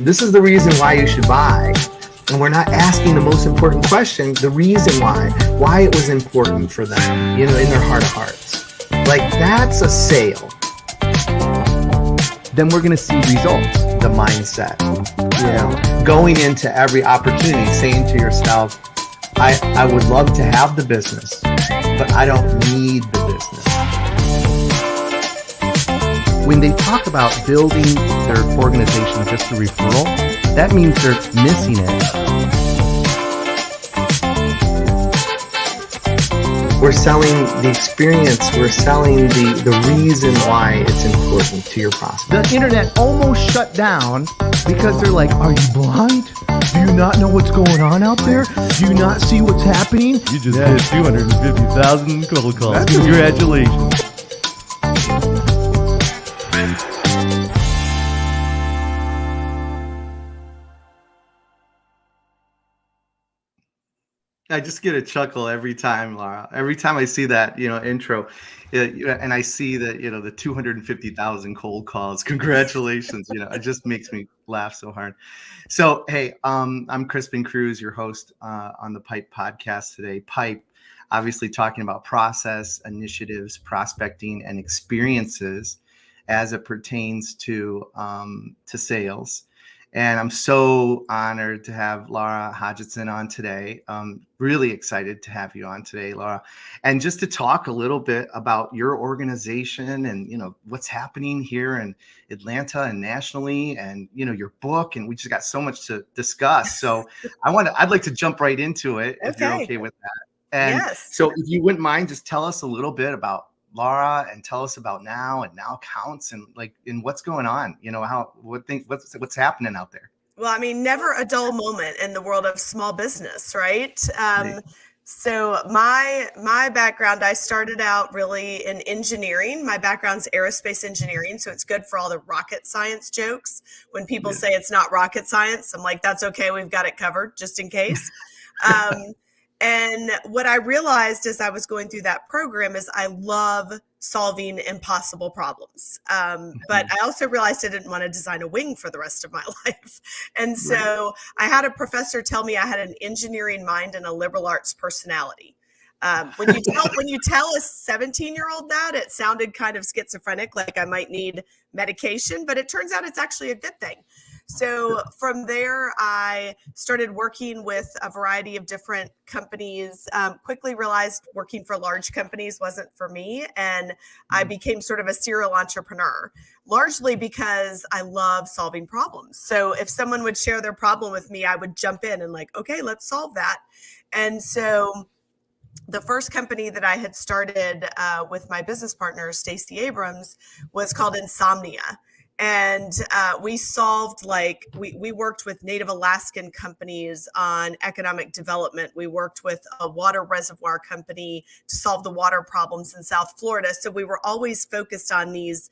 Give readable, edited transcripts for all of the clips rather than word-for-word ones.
This is the reason why you should buy. And we're not asking the most important question, the reason why it was important for them, in their heart of hearts. Like, that's a sale. Then we're going to see results, the mindset, going into every opportunity, saying to yourself, I would love to have the business, but I don't need the business. When they talk about building their organization just through referral, that means they're missing it. We're selling the experience. We're selling the reason why it's important to your prospect. The internet almost shut down because they're like, are you blind? Do you not know what's going on out there? Do you not see what's happening? You just hit 250,000 cold calls. Congratulations. I just get a chuckle every time, Lara. Every time I see that, intro, and I see that, the 250,000 cold calls. Congratulations. It just makes me laugh so hard. So, hey, I'm Crispin Cruz, your host on the Pipe podcast today. Pipe, obviously talking about process, initiatives, prospecting, and experiences as it pertains to sales. And I'm so honored to have Laura Hodgson on today. Really excited to have you on today, Laura. And just to talk a little bit about your organization and, what's happening here in Atlanta and nationally and, your book. And we just got so much to discuss. So I'd like to jump right into it if you're okay with that. And yes. So if you wouldn't mind, just tell us a little bit about Laura and tell us about Now and Now Counts and what's going on, what's happening out there. Well, I mean, never a dull moment in the world of small business, right? So my background, I started out really in engineering. My background's aerospace engineering, so it's good for all the rocket science jokes. When people say it's not rocket science, I'm like, that's okay, we've got it covered just in case. And what I realized as I was going through that program is I love solving impossible problems. But I also realized I didn't want to design a wing for the rest of my life. And so I had a professor tell me I had an engineering mind and a liberal arts personality. When you tell a 17-year-old that, it sounded kind of schizophrenic, like I might need medication, but it turns out it's actually a good thing. So from there, I started working with a variety of different companies, quickly realized working for large companies wasn't for me. And I became sort of a serial entrepreneur, largely because I love solving problems. So if someone would share their problem with me, I would jump in and like, okay, let's solve that. And so the first company that I had started with my business partner, Stacey Abrams, was called Insomnia. And we solved we worked with Native Alaskan companies on economic development. We worked with a water reservoir company to solve the water problems in South Florida. So we were always focused on these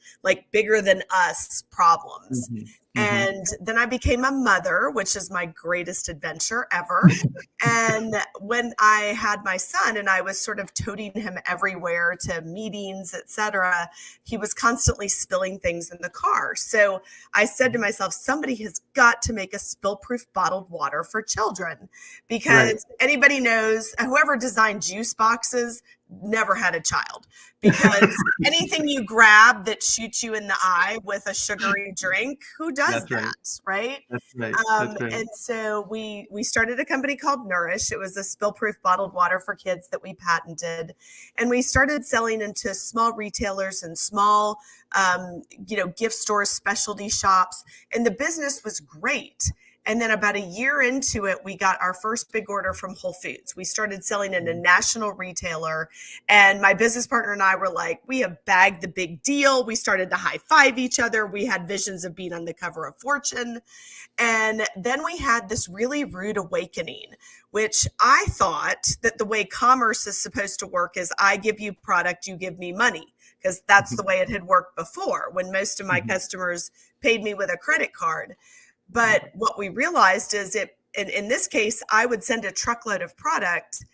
bigger than us problems. Mm-hmm. And then I became a mother, which is my greatest adventure ever. And when I had my son and I was sort of toting him everywhere to meetings, et cetera, he was constantly spilling things in the car. So I said to myself, somebody has got to make a spill-proof bottled water for children, because anybody knows, whoever designed juice boxes never had a child, because anything you grab that shoots you in the eye with a sugary drink, who does that, right? That's right. And so we started a company called Nourish. It was a spill-proof bottled water for kids that we patented. And we started selling into small retailers and small, gift stores, specialty shops. And the business was great. And then about a year into it, we got our first big order from Whole Foods. We started selling in a national retailer. And my business partner and I were like, we have bagged the big deal. We started to high five each other. We had visions of being on the cover of Fortune. And then we had this really rude awakening, which I thought that the way commerce is supposed to work is I give you product, you give me money, because that's the way it had worked before when most of my customers paid me with a credit card. But what we realized is in this case, I would send a truckload of product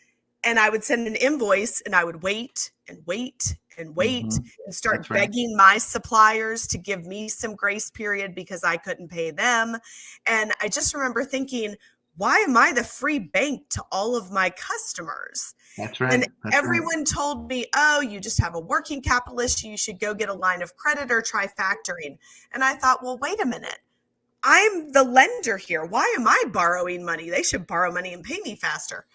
and I would send an invoice and I would wait and wait and wait Mhm. and start That's right. begging my suppliers to give me some grace period because I couldn't pay them. And I just remember thinking, why am I the free bank to all of my customers? That's And right. That's right. everyone told me, oh, you just have a working capital issue. You should go get a line of credit or try factoring. And I thought, well, wait a minute. I'm the lender here. Why am I borrowing money? They should borrow money and pay me faster.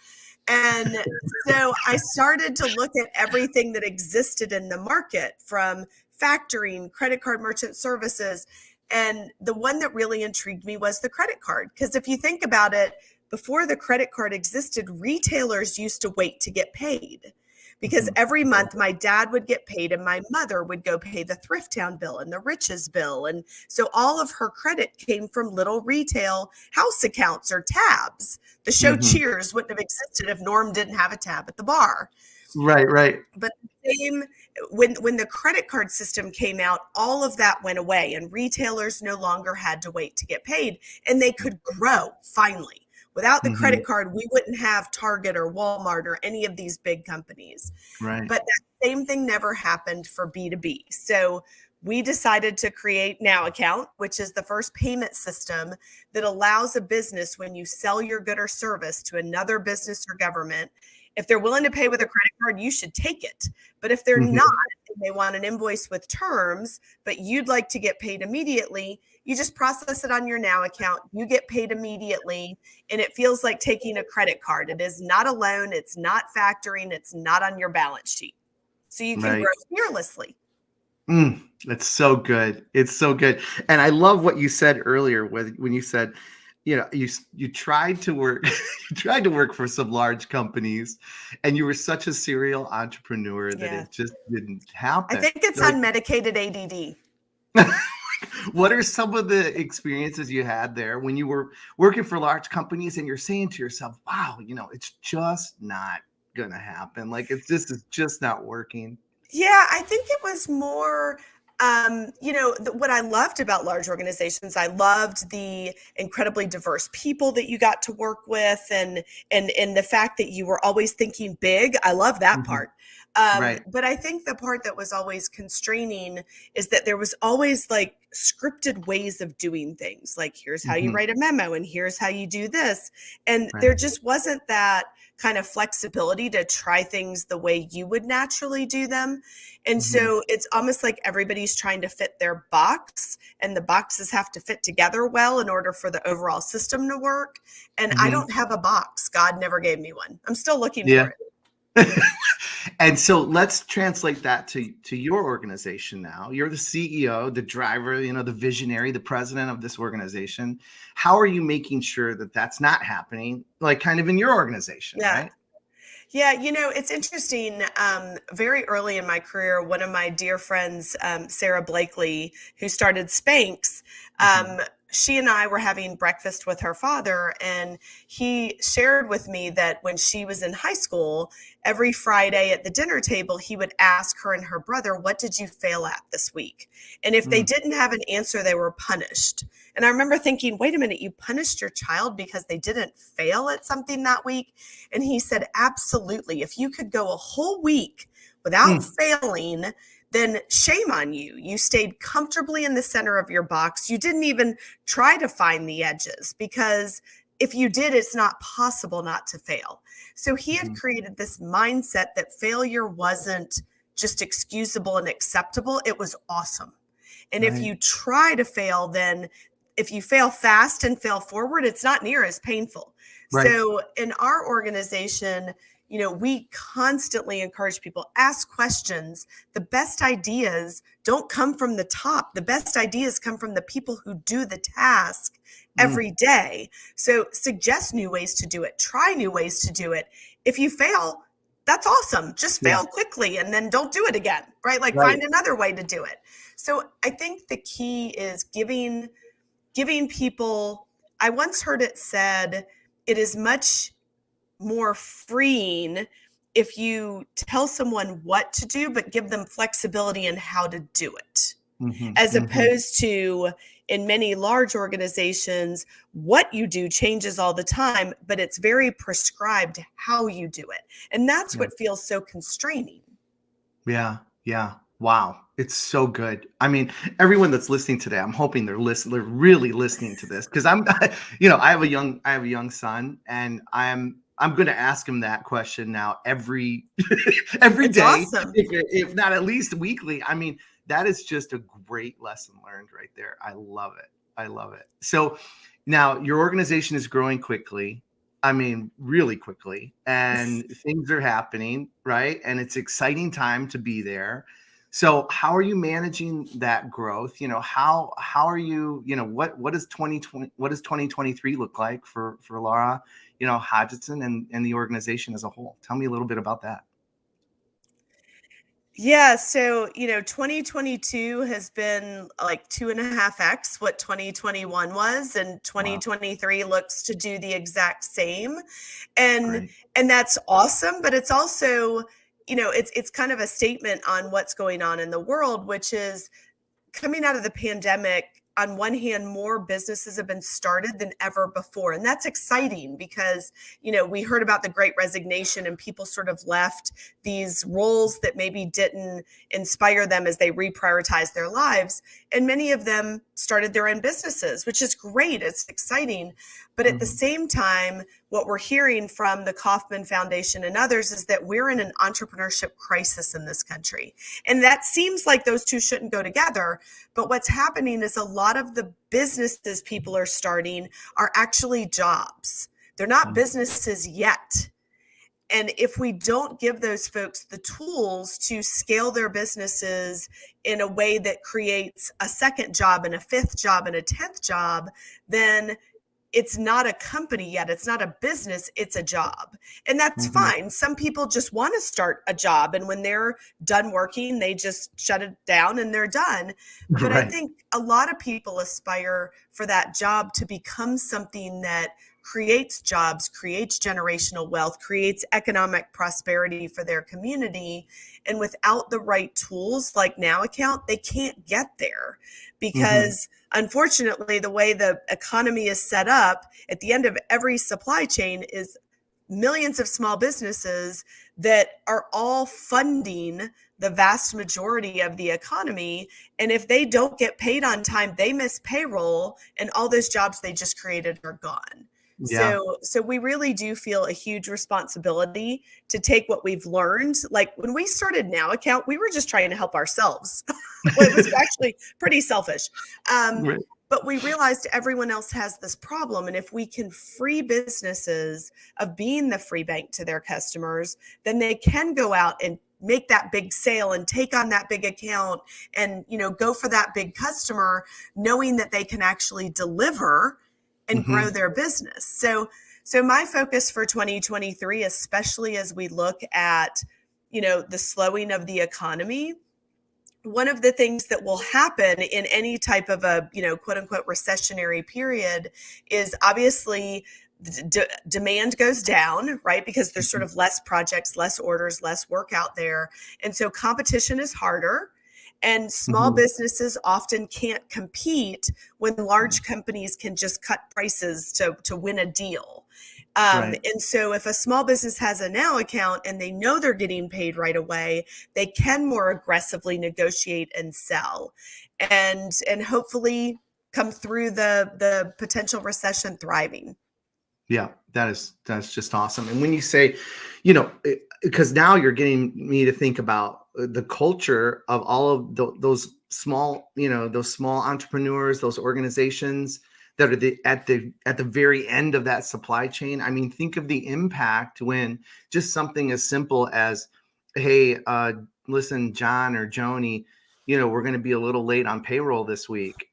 And so I started to look at everything that existed in the market, from factoring, credit card merchant services. And the one that really intrigued me was the credit card. Because if you think about it, before the credit card existed, retailers used to wait to get paid. Because every month my dad would get paid and my mother would go pay the Thrift Town bill and the Riches bill. And so all of her credit came from little retail house accounts or tabs. The show Cheers wouldn't have existed if Norm didn't have a tab at the bar. Right, right. But same when the credit card system came out, all of that went away and retailers no longer had to wait to get paid, and they could grow finally. Without the credit card, we wouldn't have Target or Walmart or any of these big companies. Right. But that same thing never happened for B2B. So we decided to create Now Account, which is the first payment system that allows a business, when you sell your good or service to another business or government, if they're willing to pay with a credit card, you should take it. But if they're not, and they want an invoice with terms, but you'd like to get paid immediately, you just process it on your Now Account. You get paid immediately, and it feels like taking a credit card. It is not a loan. It's not factoring. It's not on your balance sheet. So you can grow fearlessly. It's so good. It's so good. And I love what you said earlier when you said, you tried to work, you tried to work for some large companies, and you were such a serial entrepreneur that it just didn't happen. I think it's unmedicated ADD. What are some of the experiences you had there when you were working for large companies and you're saying to yourself, wow, it's just not going to happen. Like it's just not working. Yeah, I think it was more, what I loved about large organizations, I loved the incredibly diverse people that you got to work with, and the fact that you were always thinking big. I love that part. Right. But I think the part that was always constraining is that there was always like scripted ways of doing things. Like, here's how you write a memo and here's how you do this. And there just wasn't that kind of flexibility to try things the way you would naturally do them. And so it's almost like everybody's trying to fit their box, and the boxes have to fit together well in order for the overall system to work. And I don't have a box. God never gave me one. I'm still looking for it. And so let's translate that to your organization now. You're the CEO, the driver, the visionary, the president of this organization. How are you making sure that that's not happening, like kind of in your organization, right? Yeah, it's interesting. Very early in my career, one of my dear friends, Sarah Blakely, who started Spanx, she and I were having breakfast with her father, and he shared with me that when she was in high school, every Friday at the dinner table, he would ask her and her brother, what did you fail at this week? And if they didn't have an answer, they were punished. And I remember thinking, wait a minute, you punished your child because they didn't fail at something that week? And he said, absolutely. If you could go a whole week without failing, then shame on you. You stayed comfortably in the center of your box. You didn't even try to find the edges, because if you did, it's not possible not to fail. So he had created this mindset that failure wasn't just excusable and acceptable. It was awesome. And if you try to fail, then if you fail fast and fail forward, it's not near as painful. Right. So in our organization, we constantly encourage people, ask questions. The best ideas don't come from the top. The best ideas come from the people who do the task every day. So suggest new ways to do it. Try new ways to do it. If you fail, that's awesome. Just fail quickly and then don't do it again, right? Like find another way to do it. So I think the key is giving people, I once heard it said, it is much more freeing if you tell someone what to do, but give them flexibility in how to do it. as opposed to in many large organizations, what you do changes all the time, but it's very prescribed how you do it. And that's what feels so constraining. Yeah. Yeah. Wow. It's so good. I mean, everyone that's listening today, I'm hoping they're really listening to this, because I have a young son, and I'm going to ask him that question now every It's day, awesome. if not at least weekly. I mean, that is just a great lesson learned right there. I love it. I love it. So now your organization is growing quickly. I mean, really quickly, and things are happening, right? And it's exciting time to be there. So how are you managing that growth? How are you, what does 2023 look like for Lara, Hodgson and the organization as a whole? Tell me a little bit about that. Yeah, so 2022 has been like 2.5x what 2021 was, and Wow. 2023 looks to do the exact same. And Great. and that's awesome, but it's also, it's kind of a statement on what's going on in the world, which is coming out of the pandemic. On one hand, more businesses have been started than ever before. And that's exciting because, we heard about the great resignation and people sort of left these roles that maybe didn't inspire them as they reprioritized their lives. And many of them started their own businesses, which is great. It's exciting. But at the same time, what we're hearing from the Kauffman Foundation and others is that we're in an entrepreneurship crisis in this country. And that seems like those two shouldn't go together. But what's happening is a lot of the businesses people are starting are actually jobs. They're not businesses yet. And if we don't give those folks the tools to scale their businesses in a way that creates a second job and a fifth job and a 10th job, then it's not a company yet. It's not a business. It's a job. And that's fine. Some people just want to start a job, and when they're done working, they just shut it down and they're done. But I think a lot of people aspire for that job to become something that creates jobs, creates generational wealth, creates economic prosperity for their community. And without the right tools like Now Account, they can't get there because unfortunately, the way the economy is set up, at the end of every supply chain is millions of small businesses that are all funding the vast majority of the economy. And if they don't get paid on time, they miss payroll, and all those jobs they just created are gone. Yeah. So we really do feel a huge responsibility to take what we've learned. Like when we started Now Account, we were just trying to help ourselves. Well, it was actually pretty selfish. But we realized everyone else has this problem. And if we can free businesses of being the free bank to their customers, then they can go out and make that big sale and take on that big account and, go for that big customer, knowing that they can actually deliver and grow their business. So my focus for 2023, especially as we look at, the slowing of the economy, one of the things that will happen in any type of a, quote unquote recessionary period is obviously demand goes down, right? Because there's sort of less projects, less orders, less work out there. And so competition is harder. And small businesses often can't compete when large companies can just cut prices to win a deal. And so if a small business has a Now Account and they know they're getting paid right away, they can more aggressively negotiate and sell and hopefully come through the potential recession thriving. Yeah, that's just awesome. And when you say, because now you're getting me to think about the culture of all of those small, those small entrepreneurs, those organizations that are at the very end of that supply chain. I mean, think of the impact when just something as simple as, hey, listen, John or Joni, we're going to be a little late on payroll this week.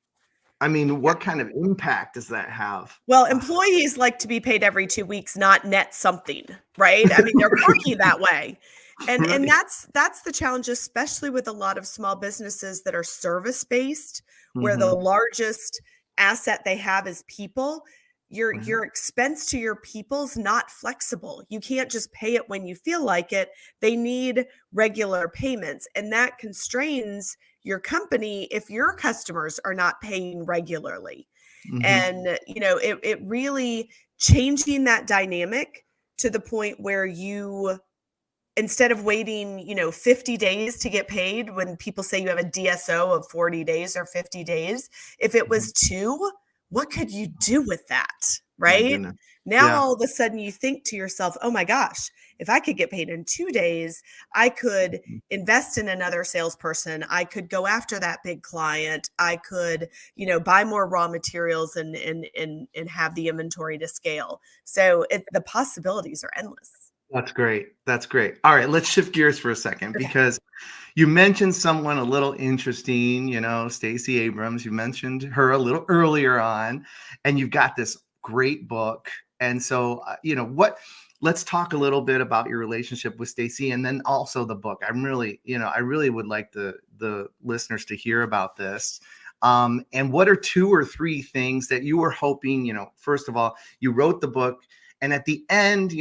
I mean, what kind of impact does that have? Well, employees like to be paid every 2 weeks, not net something, right? I mean, they're quirky that way. And that's the challenge, especially with a lot of small businesses that are service-based, where the largest asset they have is people. Your expense to your people's not flexible. You can't just pay it when you feel like it. They need regular payments, and that constrains your company if your customers are not paying regularly? Mhm. And, it really changing that dynamic to the point where you, instead of waiting, 50 days to get paid, when people say you have a DSO of 40 days or 50 days, if it was 2, what could you do with that? My Right? goodness. Now, Yeah. all of a sudden you think to yourself, oh my gosh, if I could get paid in 2 days, I could invest in another salesperson. I could go after that big client. I could, buy more raw materials and have the inventory to scale. So the possibilities are endless. That's great. That's great. All right, let's shift gears for a second Okay. because you mentioned someone a little interesting, Stacey Abrams. You mentioned her a little earlier on, and you've got this great book. And so, let's talk a little bit about your relationship with Stacey and then also the book. I really would like the listeners to hear about this. And what are 2 or 3 things that you were hoping, first of all, you wrote the book, and at the end,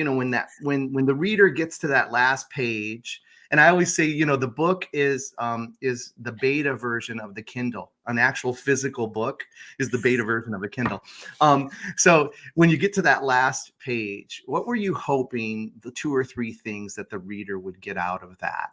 when the reader gets to that last page, and I always say, the book is the beta version of the Kindle. An actual physical book is the beta version of a Kindle. So when you get to that last page, what were you hoping the 2 or 3 things that the reader would get out of that?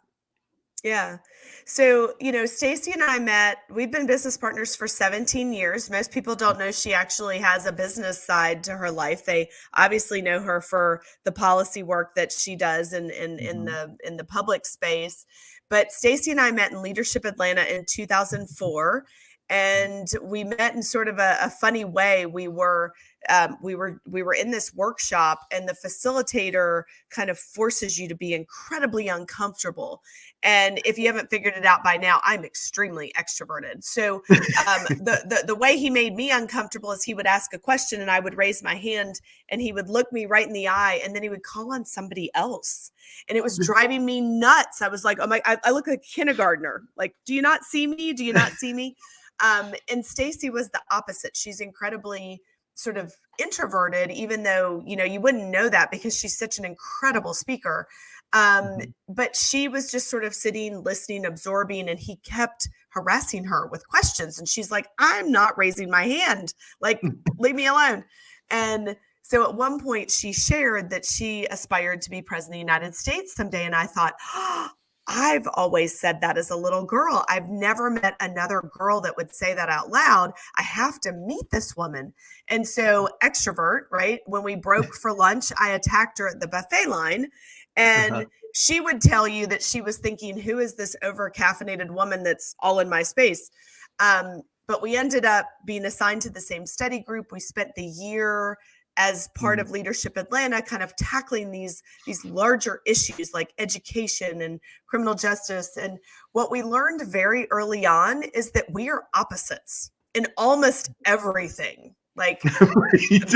Yeah. So, Stacy and I met, we've been business partners for 17 years. Most people don't know she actually has a business side to her life. They obviously know her for the policy work that she does in the public space. But Stacy and I met in Leadership Atlanta in 2004. And we met in sort of a funny way. We were in this workshop, and the facilitator kind of forces you to be incredibly uncomfortable. And if you haven't figured it out by now, I'm extremely extroverted. So the way he made me uncomfortable is he would ask a question and I would raise my hand and he would look me right in the eye and then he would call on somebody else. And it was driving me nuts. I was like, oh my, I look like a kindergartner. Like, do you not see me? Do you not see me? And Stacy was the opposite. She's incredibly sort of introverted, even though, you wouldn't know that because she's such an incredible speaker. But she was just sort of sitting, listening, absorbing, and he kept harassing her with questions. And she's like, I'm not raising my hand. Like, leave me alone. And so at one point she shared that she aspired to be president of the United States someday. And I thought, oh, I've always said that as a little girl. I've never met another girl that would say that out loud. I have to meet this woman. And so extrovert, right? When we broke for lunch, I attacked her at the buffet line. And she would tell you that she was thinking, who is this over caffeinated woman that's all in my space? But we ended up being assigned to the same study group. We spent the year as part of Leadership Atlanta, kind of tackling these larger issues like education and criminal justice. And what we learned very early on is that we are opposites in almost everything. Like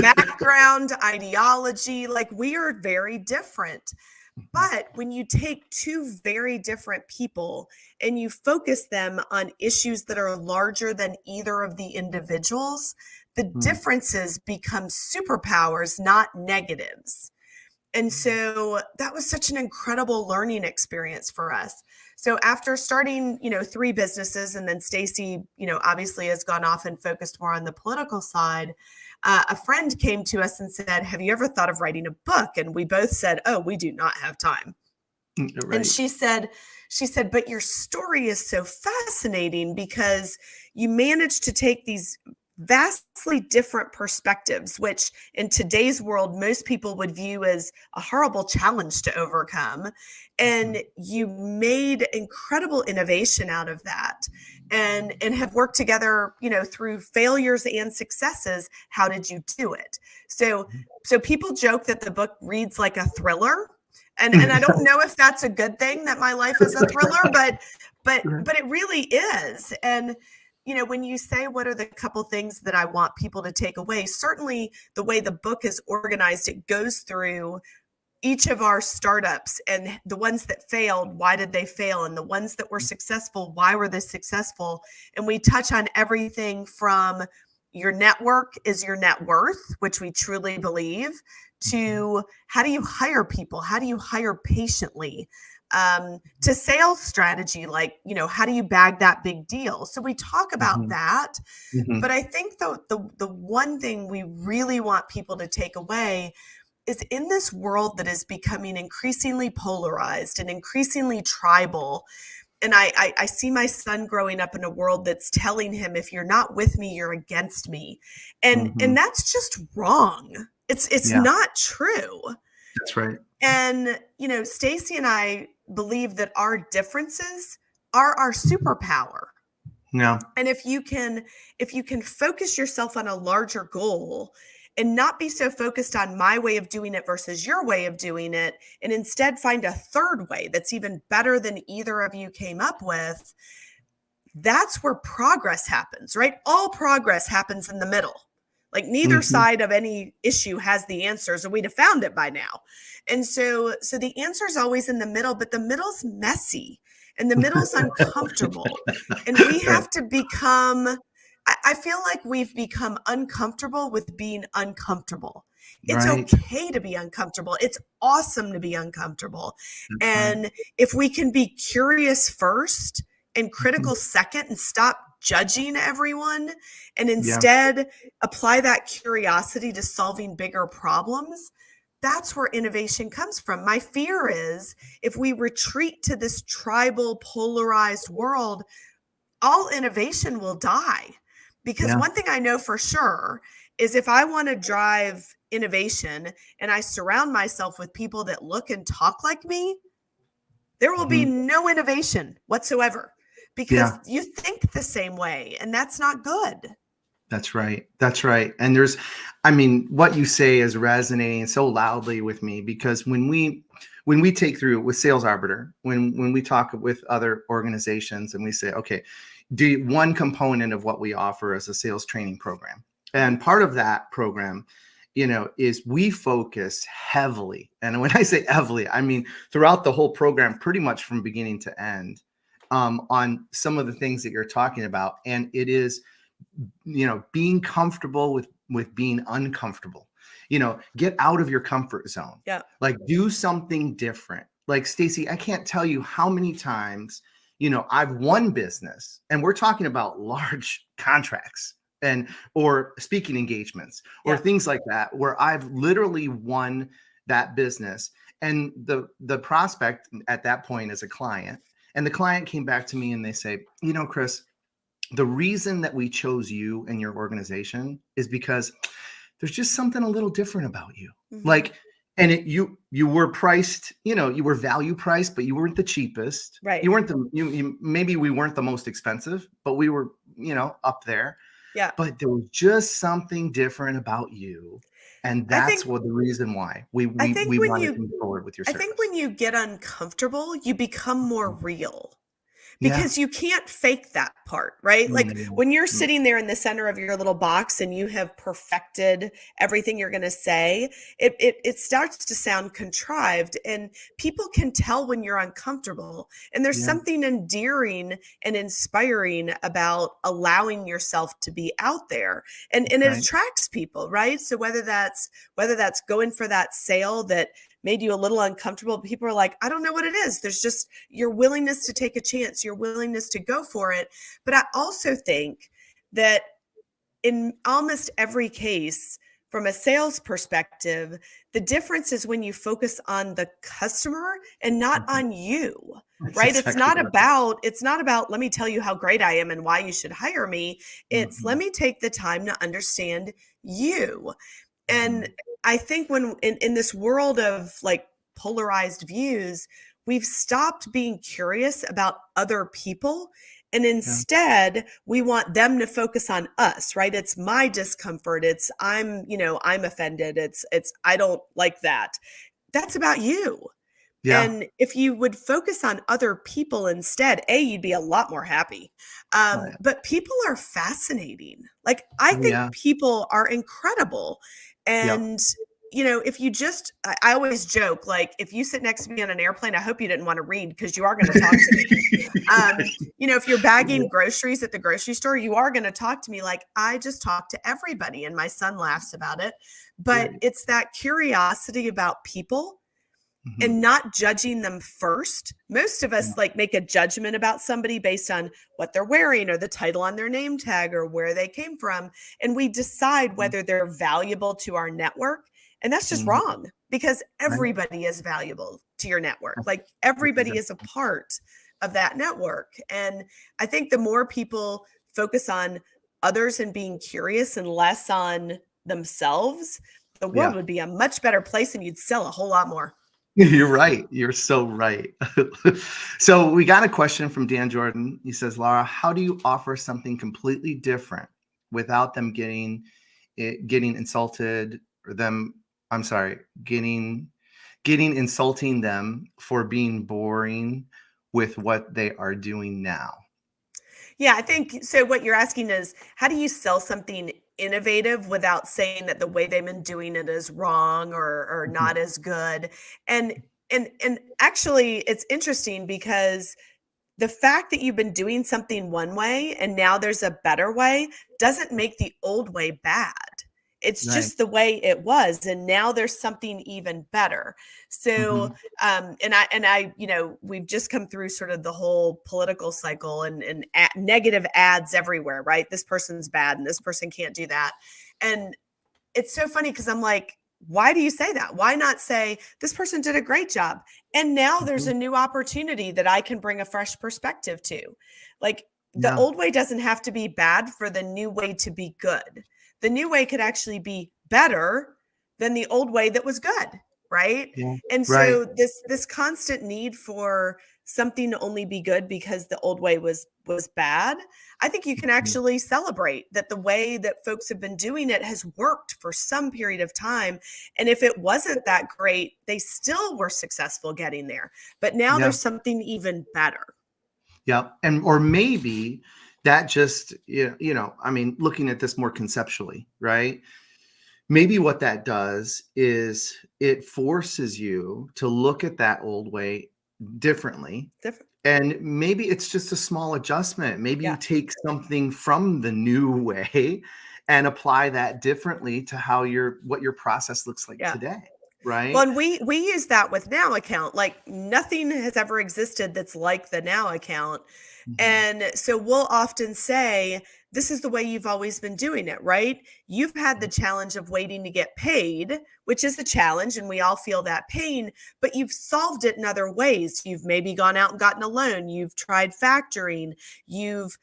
background, ideology, like we are very different. But when you take 2 very different people and you focus them on issues that are larger than either of the individuals, the differences become superpowers, not negatives. And so that was such an incredible learning experience for us. So after starting, 3 businesses, and then Stacy, obviously has gone off and focused more on the political side, a friend came to us and said, have you ever thought of writing a book? And we both said, oh, we do not have time. Right. And she said, but your story is so fascinating because you managed to take these vastly different perspectives, which in today's world, most people would view as a horrible challenge to overcome. And you made incredible innovation out of that and have worked together, through failures and successes. How did you do it? So people joke that the book reads like a thriller. And I don't know if that's a good thing that my life is a thriller, but it really is. And when you say, what are the couple things that I want people to take away? Certainly the way the book is organized, it goes through each of our startups and the ones that failed, why did they fail? And the ones that were successful, why were they successful? And we touch on everything from your network is your net worth, which we truly believe, to how do you hire people? How do you hire patiently? To sales strategy, like, how do you bag that big deal? So we talk about that, but I think the one thing we really want people to take away is in this world that is becoming increasingly polarized and increasingly tribal. And I see my son growing up in a world that's telling him, if you're not with me, you're against me. And that's just wrong. It's not true. That's right. And, Stacy and I believe that our differences are our superpower. Yeah. And if you can focus yourself on a larger goal and not be so focused on my way of doing it versus your way of doing it, and instead find a third way that's even better than either of you came up with, that's where progress happens, right? All progress happens in the middle. Like neither side of any issue has the answers, or we'd have found it by now. And so the answer is always in the middle, but the middle's messy and the middle's uncomfortable. And we have to become, I feel like we've become uncomfortable with being uncomfortable. It's okay to be uncomfortable. It's awesome to be uncomfortable. And if we can be curious first and critical second and stop judging everyone and instead apply that curiosity to solving bigger problems, that's where innovation comes from. My fear is if we retreat to this tribal, polarized world, all innovation will die. Because one thing I know for sure is if I want to drive innovation and I surround myself with people that look and talk like me, there will be no innovation whatsoever. Because you think the same way, and that's not good. That's right. That's right. And what you say is resonating so loudly with me, because when we take through with Sales Arbiter, when we talk with other organizations and we say, okay, one component of what we offer is a sales training program. And part of that program, is we focus heavily. And when I say heavily, I mean throughout the whole program, pretty much from beginning to end, on some of the things that you're talking about. And it is, being comfortable with being uncomfortable, get out of your comfort zone. Yeah. Like do something different. Like Stacy, I can't tell you how many times, I've won business, and we're talking about large contracts or speaking engagements or things like that, where I've literally won that business. And the prospect at that point is a client. And the client came back to me and they say, Chris, the reason that we chose you and your organization is because there's just something a little different about you. Like, and you were priced, you were value priced, but you weren't the cheapest. Right. You weren't maybe we weren't the most expensive, but we were, up there. Yeah. But there was just something different about you. And that's the reason why we wanted to move forward with your service. I think when you get uncomfortable, you become more real. Because you can't fake that part, right? Like when you're sitting there in the center of your little box and you have perfected everything you're going to say, it starts to sound contrived, and people can tell when you're uncomfortable. And there's something endearing and inspiring about allowing yourself to be out there, and it attracts people, right? So whether that's going for that sale that made you a little uncomfortable, people are like, I don't know what it is. There's just your willingness to take a chance, your willingness to go for it. But I also think that in almost every case, from a sales perspective, the difference is when you focus on the customer and not on you, right? It's not about, let me tell you how great I am and why you should hire me. It's let me take the time to understand you. And I think when in this world of like polarized views, we've stopped being curious about other people. And instead, we want them to focus on us, right? It's my discomfort. It's I'm offended. It's I don't like that. That's about you. Yeah. And if you would focus on other people instead, you'd be a lot more happy. But people are fascinating. Like I think people are incredible. And if you just, I always joke, like, if you sit next to me on an airplane, I hope you didn't want to read because you are going to talk to me. If you're bagging groceries at the grocery store, you are going to talk to me like I just talk to everybody. And my son laughs about it. But Right. it's that curiosity about people Mhm. and not judging them first. Most of us like make a judgment about somebody based on what they're wearing or the title on their name tag or where they came from. And we decide whether they're valuable to our network. And that's just Mhm. wrong because Right. everybody is valuable to your network. That's Like that's everybody is a exactly. part of that network. And I think the more people focus on others and being curious and less on themselves, the world Yeah. would be a much better place and you'd sell a whole lot more. You're right. You're so right. So we got a question from Dan Jordan. He says, Laura, how do you offer something completely different without them getting insulted or them, I'm sorry, getting insulting them for being boring with what they are doing now? Yeah, I think so. What you're asking is, how do you sell something innovative without saying that the way they've been doing it is wrong or Mhm. not as good? And and actually, it's interesting because the fact that you've been doing something one way and now there's a better way doesn't make the old way bad. It's Right. just the way it was, and now there's something even better. So, Mhm. and I, we've just come through sort of the whole political cycle and negative ads everywhere, right? This person's bad, and this person can't do that, and it's so funny because I'm like, why do you say that? Why not say this person did a great job? And now there's Mhm. a new opportunity that I can bring a fresh perspective to. Like the Yeah. old way doesn't have to be bad for the new way to be good. The new way could actually be better than the old way that was good, right? Yeah. And Right. so this constant need for something to only be good because the old way was bad, I think you can Mhm. actually celebrate that the way that folks have been doing it has worked for some period of time. And if it wasn't that great, they still were successful getting there. But now Yeah. there's something even better. Yeah. And or maybe that just I mean, looking at this more conceptually, right? Maybe what that does is it forces you to look at that old way differently. Different. And maybe it's just a small adjustment. Maybe you Yeah. take something from the new way and apply that differently to how what your process looks like Yeah. today, Well, right? and we use that with Now account. Like nothing has ever existed that's like the Now account. Mhm. And so we'll often say, this is the way you've always been doing it, right? You've had the challenge of waiting to get paid, which is the challenge, and we all feel that pain, but you've solved it in other ways. You've maybe gone out and gotten a loan, you've tried factoring, you've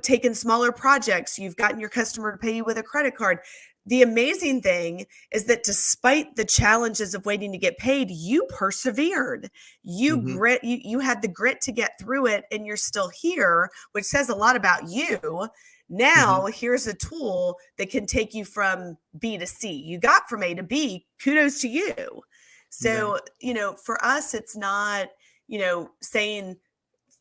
taken smaller projects, you've gotten your customer to pay you with a credit card. The amazing thing is that despite the challenges of waiting to get paid, you persevered. Mhm. You had the grit to get through it and you're still here, which says a lot about you. Now, Mhm. here's a tool that can take you from B to C. You got from A to B. Kudos to you. Right. So, for us, it's not, saying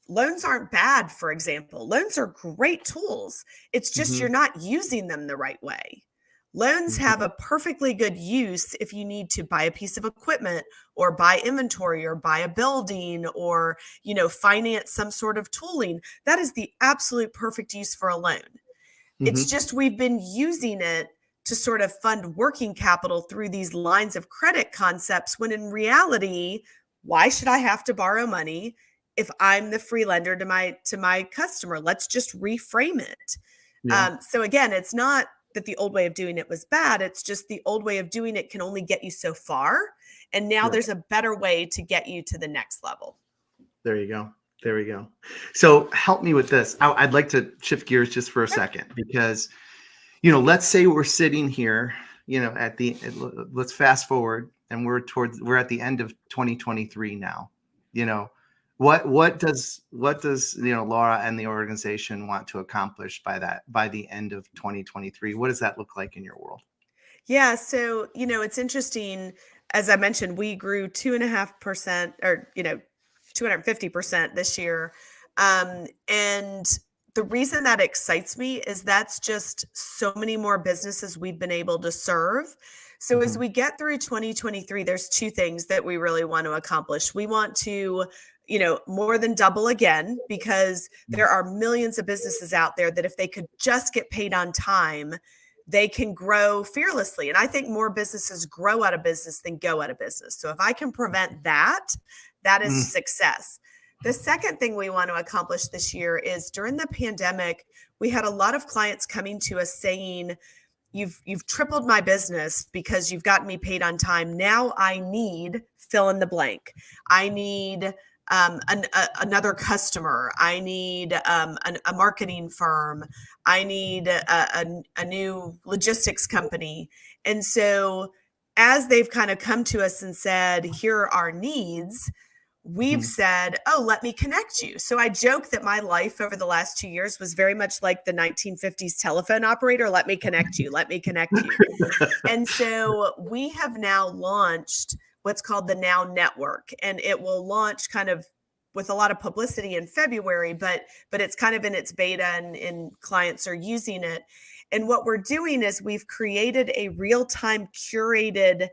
loans aren't bad, for example. Loans are great tools. It's just you're Mhm. not using them the right way. Loans have Mhm. a perfectly good use if you need to buy a piece of equipment or buy inventory or buy a building or, finance some sort of tooling. That is the absolute perfect use for a loan. It's Mhm. just we've been using it to sort of fund working capital through these lines of credit concepts when in reality, why should I have to borrow money if I'm the free lender to my customer? Let's just reframe it. Yeah. So again, it's not that the old way of doing it was bad. It's just the old way of doing it can only get you so far. And now Right. there's a better way to get you to the next level. There you go. There we go. So help me with this. I'd like to shift gears just for a Sure. second because, let's say we're sitting here, let's fast forward and we're at the end of 2023 now. You know, what does Laura and the organization want to accomplish by the end of 2023? What does that look like in your world? Yeah. So, it's interesting. As I mentioned, we grew 2.5% or, 250% this year. And the reason that excites me is that's just so many more businesses we've been able to serve. So as we get through 2023, there's two things that we really want to accomplish. We want to, more than double again, because there are millions of businesses out there that if they could just get paid on time, they can grow fearlessly. And I think more businesses grow out of business than go out of business. So if I can prevent that, that is success. The second thing we want to accomplish this year is during the pandemic, we had a lot of clients coming to us saying, you've tripled my business because you've gotten me paid on time. Now I need fill in the blank. I need another customer. I need a marketing firm. I need a new logistics company. And so as they've kind of come to us and said, here are our needs, we've said, oh, let me connect you. So I joke that my life over the last 2 years was very much like the 1950s telephone operator. Let me connect you. Let me connect you. And so we have now launched what's called the Now Network, and it will launch kind of with a lot of publicity in February, but it's kind of in its beta and clients are using it. And what we're doing is we've created a real-time curated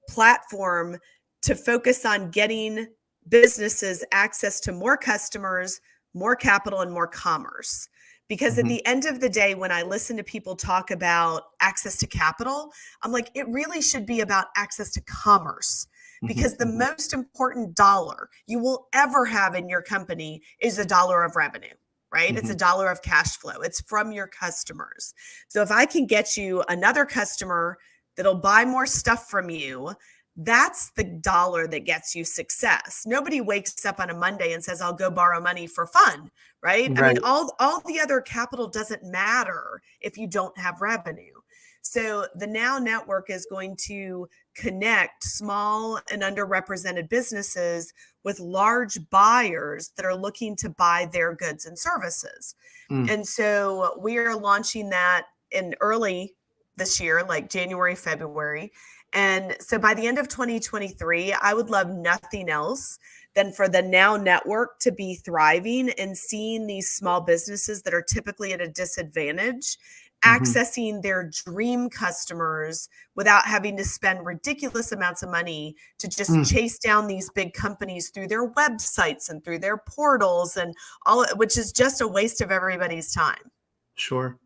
platform to focus on getting businesses access to more customers, more capital, and more commerce. Because at the end of the day, when I listen to people talk about access to capital, I'm like, it really should be about access to commerce. Because the most important dollar you will ever have in your company is a dollar of revenue, right? It's a dollar of cash flow. It's from your customers. So if I can get you another customer that'll buy more stuff from you, that's the dollar that gets you success. Nobody wakes up on a Monday and says, I'll go borrow money for fun, right? I mean, all the other capital doesn't matter if you don't have revenue. So the Now Network is going to connect small and underrepresented businesses with large buyers that are looking to buy their goods and services. And so we are launching that in early this year, like January, February. And so by the end of 2023, I would love nothing else than for the Now Network to be thriving and seeing these small businesses that are typically at a disadvantage accessing their dream customers without having to spend ridiculous amounts of money to just chase down these big companies through their websites and through their portals and all, which is just a waste of everybody's time. Sure.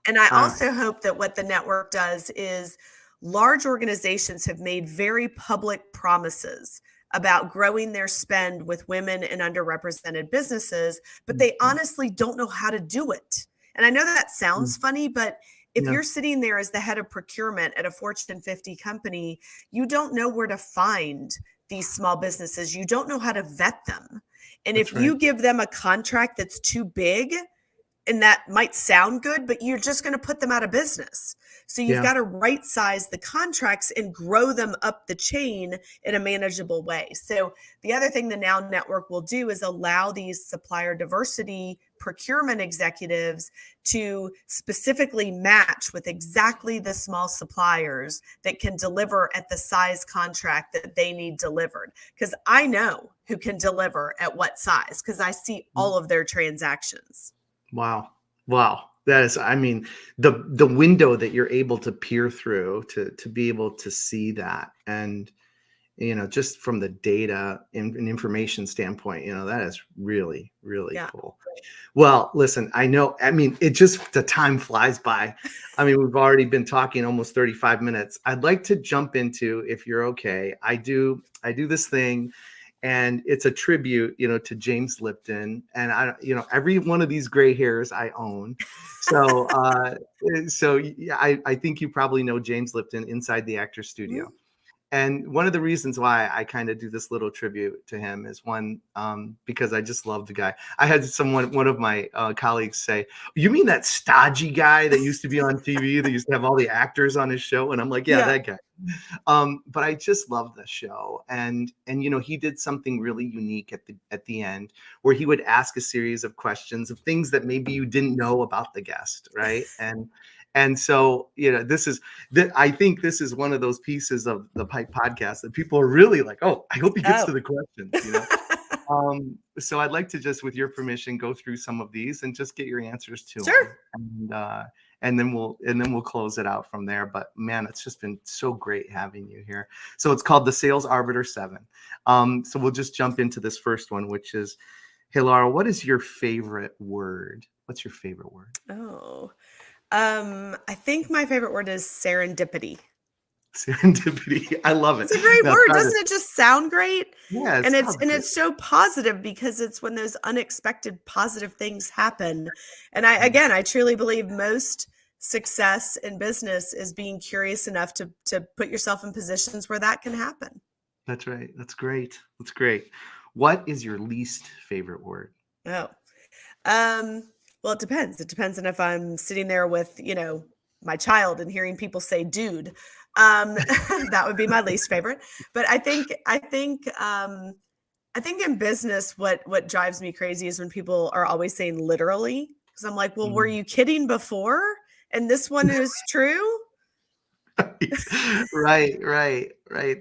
And I also hope that what the network does is large organizations have made very public promises about growing their spend with women and underrepresented businesses, but they honestly don't know how to do it. And I know that sounds funny, but if you're sitting there as the head of procurement at a Fortune 50 company, you don't know where to find these small businesses. You don't know how to vet them. And if you give them a contract that's too big, and that might sound good, but you're just going to put them out of business. So you've got to right size the contracts and grow them up the chain in a manageable way. So the other thing the Now Network will do is allow these supplier diversity procurement executives to specifically match with exactly the small suppliers that can deliver at the size contract that they need delivered. Because I know who can deliver at what size, because I see all of their transactions. Wow. That is, I mean, the window that you're able to peer through to be able to see that. And, just from the data and information standpoint, that is really, really cool. Well, listen, the time flies by. I mean, we've already been talking almost 35 minutes. I'd like to jump into, if you're okay, I do this thing. And it's a tribute, to James Lipton, and every one of these gray hairs I own. So, I think you probably know James Lipton inside the Actors Studio. And one of the reasons why I kind of do this little tribute to him is one, because I just love the guy. I had one of my colleagues say, "You mean that stodgy guy that used to be on TV that used to have all the actors on his show?" And I'm like, yeah. That guy. But I just love the show, and he did something really unique at the end where he would ask a series of questions of things that maybe you didn't know about the guest, right? And so, I think this is one of those pieces of the Pipe podcast that people are really like, oh, I hope he gets to the questions, So I'd like to just, with your permission, go through some of these and just get your answers to them. and then we'll close it out from there. But man, it's just been so great having you here. So it's called the Sales Arbiter 7. So we'll just jump into this first one, which is, hey Laura, what is your favorite word? What's your favorite word? Oh, I think my favorite word is serendipity. Serendipity. I love it. It's a great Now, word. try Doesn't to- it just sound great? yeah, it And sounds great. it's so positive because it's when those unexpected positive things happen. And I truly believe most success in business is being curious enough to put yourself in positions where that can happen. That's right. That's great. That's great. What is your least favorite word? Oh, well, it depends. It depends on if I'm sitting there with, my child and hearing people say dude. That would be my least favorite. But I think in business, what drives me crazy is when people are always saying literally, because I'm like, well, were you kidding before? And this one is true. Right.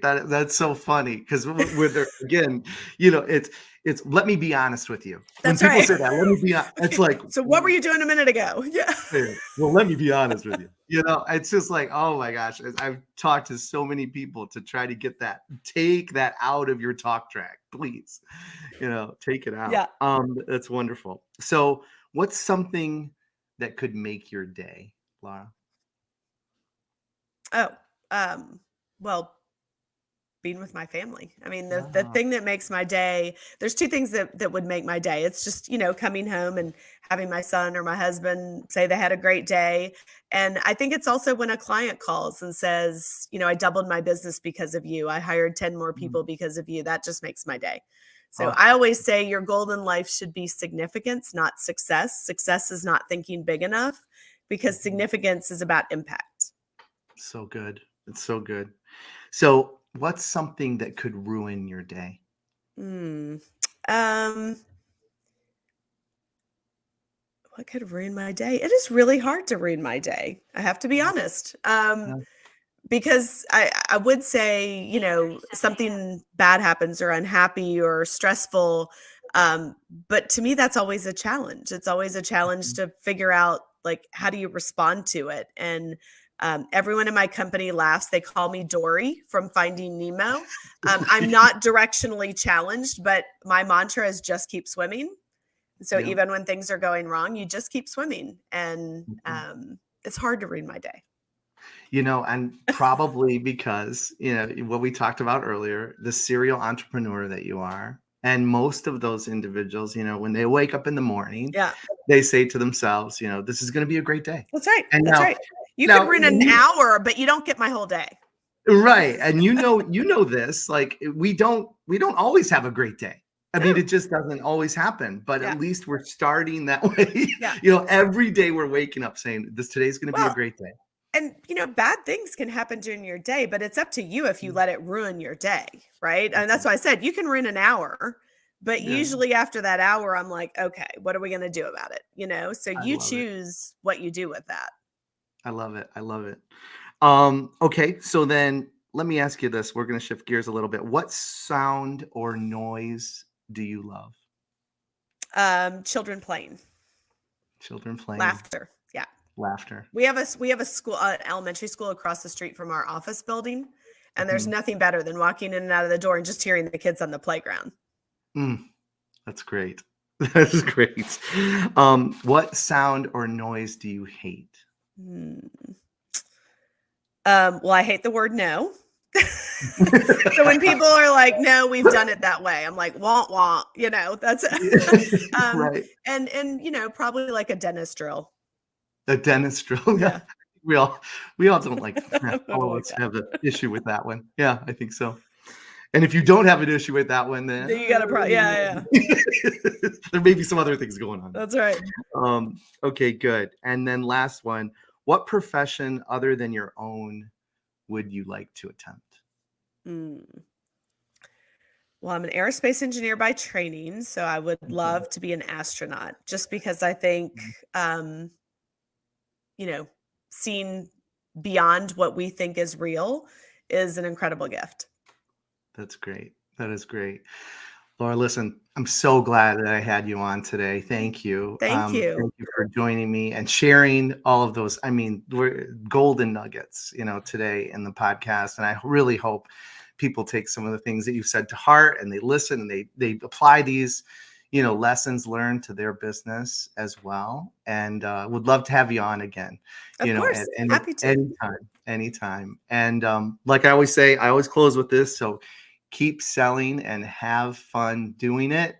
That's so funny because with there again, it's let me be honest with you. When That's people right. say that, let me be honest, it's like, So what were you doing a minute ago? Yeah. well, let me be honest with you. It's just like, oh my gosh, I've talked to so many people to try to take that out of your talk track, please. Take it out. Yeah. That's wonderful. So what's something that could make your day, Laura? Oh, well, being with my family. I mean, the Wow. thing that makes my day, there's two things that would make my day. It's just, coming home and having my son or my husband say they had a great day. And I think it's also when a client calls and says, I doubled my business because of you. I hired 10 more people because of you. That just makes my day. So I always say your goal in life should be significance, not success. Success is not thinking big enough because significance is about impact. So good. It's so good. So what's something that could ruin your day? What could ruin my day? It is really hard to ruin my day. I have to be honest. Because I would say, something bad happens or unhappy or stressful. But to me, that's always a challenge. It's always a challenge to figure out, like, how do you respond to it? And everyone in my company laughs. They call me Dory from Finding Nemo. I'm not directionally challenged, but my mantra is just keep swimming. So Yeah. even when things are going wrong, you just keep swimming. And it's hard to ruin my day. And probably because, what we talked about earlier, the serial entrepreneur that you are. And most of those individuals, when they wake up in the morning, they say to themselves, this is going to be a great day. That's right. And That's now, right. You could ruin an hour, but you don't get my whole day. Right. And this, like we don't always have a great day. I mean, it just doesn't always happen, but at least we're starting that way. Yeah. Every day we're waking up saying today's going to be a great day. And, bad things can happen during your day, but it's up to you if you let it ruin your day, right? And that's why I said you can ruin an hour, but usually after that hour, I'm like, okay, what are we going to do about it? So you choose what you do with that. I love it. Okay, so then let me ask you this. We're going to shift gears a little bit. What sound or noise do you love? Children playing. Children playing. Laughter. Yeah. Laughter. We have a school, an elementary school across the street from our office building, and there's nothing better than walking in and out of the door and just hearing the kids on the playground. That's great. That's great. What sound or noise do you hate? Well, I hate the word no. So when people are like, no, we've done it that way, I'm like, wah, wah, that's right. And probably like a dentist drill. A dentist drill. Yeah. We all don't like all of us that. have an issue with that one. Yeah, I think so. And if you don't have an issue with that one, then you got a problem. Yeah. There may be some other things going on. That's right. Okay, good. And then last one, what profession other than your own would you like to attempt? Well, I'm an aerospace engineer by training, so I would love to be an astronaut just because I think, seeing beyond what we think is real is an incredible gift. That's great. That is great. Laura, listen, I'm so glad that I had you on today. Thank you. Thank you. Thank you for joining me and sharing all of those. I mean, we're golden nuggets, today in the podcast. And I really hope people take some of the things that you've said to heart and they listen and they apply these, lessons learned to their business as well. And would love to have you on again. Of course. Happy to. Anytime. And like I always say, I always close with this. So keep selling and have fun doing it.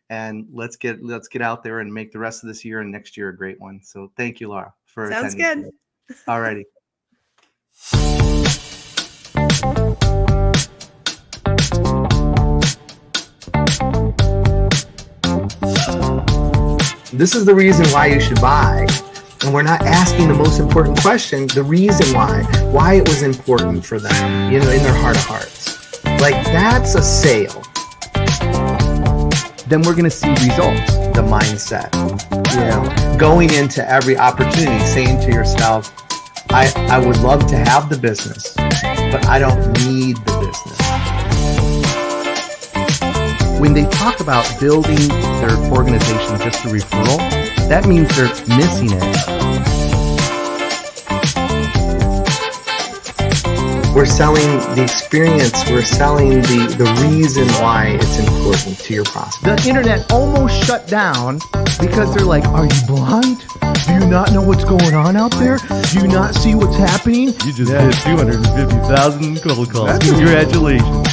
And let's get out there and make the rest of this year and next year a great one. So thank you, Laura, for Sounds attending. good. All righty. This is the reason why you should buy. And we're not asking the most important question, the reason why it was important for them, in their heart of hearts. Like, that's a sale. Then we're going to see results, the mindset. Going into every opportunity, saying to yourself, I would love to have the business, but I don't need the business. When they talk about building their organization just through referral, that means they're missing it. We're selling the experience. We're selling the reason why it's important to your prospect. The internet almost shut down because they're like, are you blind? Do you not know what's going on out there? Do you not see what's happening? You just did 250,000 cold calls. Congratulations.